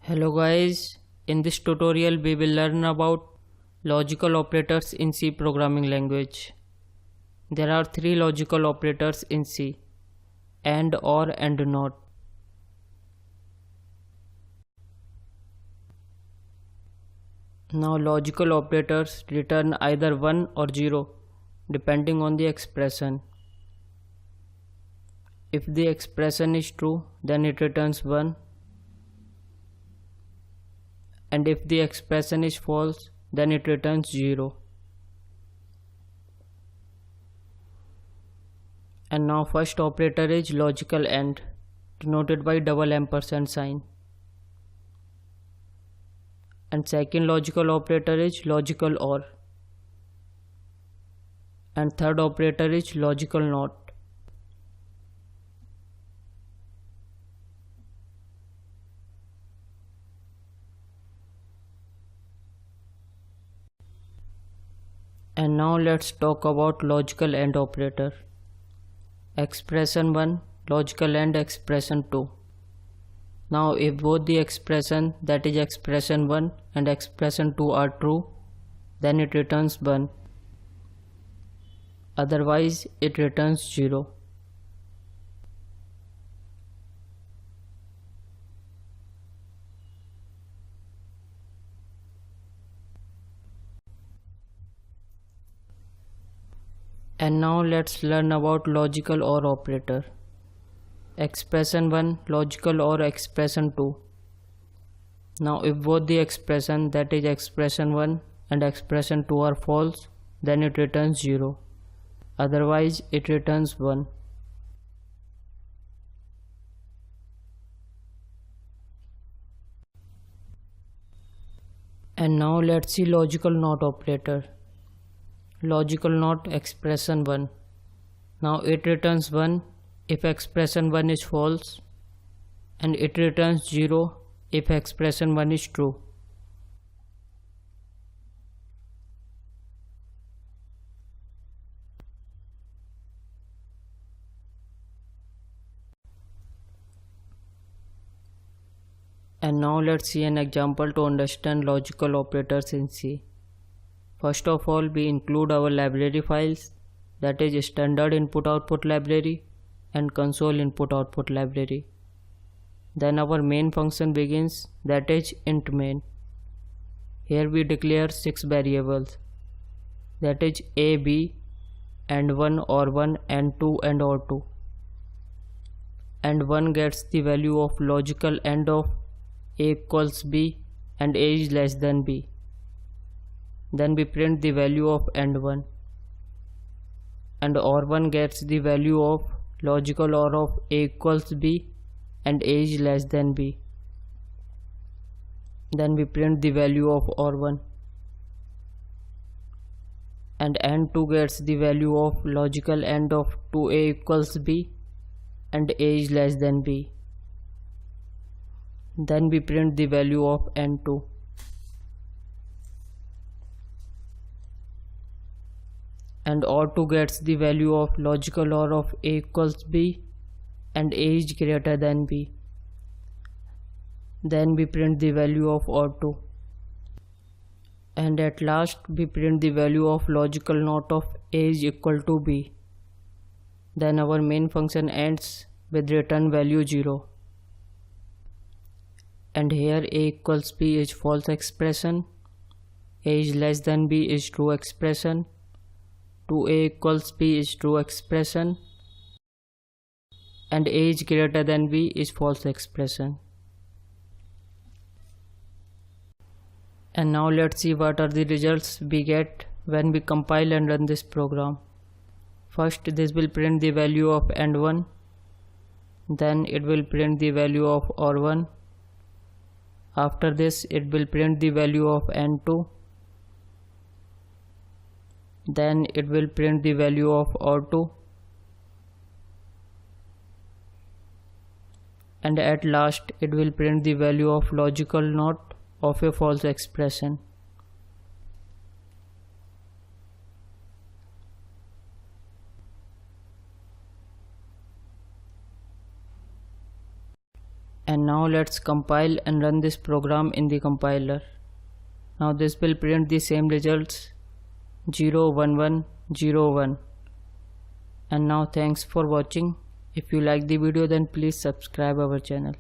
Hello guys, in this tutorial we will learn about logical operators in C programming language. There are three logical operators in C: AND, OR and NOT. Now logical operators return either 1 or 0 depending on the expression. If the expression is true, then it returns 1, and if the expression is false, then it returns 0. And now first operator is logical AND, denoted by double ampersand sign. And second logical operator is logical OR. And third operator is logical NOT. And now let's talk about logical AND operator. Expression 1, logical AND expression 2. Now if both the expression, that is expression 1 and expression 2 are true, then it returns 1. Otherwise it returns 0. And now let's learn about logical OR operator. Expression 1, logical OR expression 2. Now if both the expression, that is expression 1 and expression 2 are false, then it returns 0. Otherwise it returns 1. And now let's see logical NOT operator. Logical NOT expression 1. Now it returns 1 if expression 1 is false, and it returns 0 if expression 1 is true. And now let's see an example to understand logical operators in C. First of all, we include our library files, that is standard input-output library and console input-output library. Then our main function begins, that is int main. Here we declare 6 variables, that is a, b, and 1, OR1, and 2, and OR2. And 1 gets the value of logical AND of a equals b and a is less than b. Then we print the value of AND1, and OR1 gets the value of logical OR of a equals b and a is less than b. Then we print the value of OR1, and AND2 gets the value of logical AND of 2a equals b and a is less than b. Then we print the value of AND2. And OR2 gets the value of logical OR of a equals b and a is greater than b. Then we print the value of OR2. And at last we print the value of logical NOT of a is equal to b. Then our main function ends with return value 0. And here a equals b is false expression, a is less than b is true expression, 2a equals b is true expression, and a is greater than b is false expression. And now let's see what are the results we get when we compile and run this program. First, this will print the value of AND1, then it will print the value of OR1. After this, it will print the value of AND2. Then it will print the value of OR2. And at last, it will print the value of logical NOT of a false expression. And now let's compile and run this program in the compiler. Now this will print the same results 0 1 1 0 1. And now thanks for watching. If you like the video then please subscribe our channel.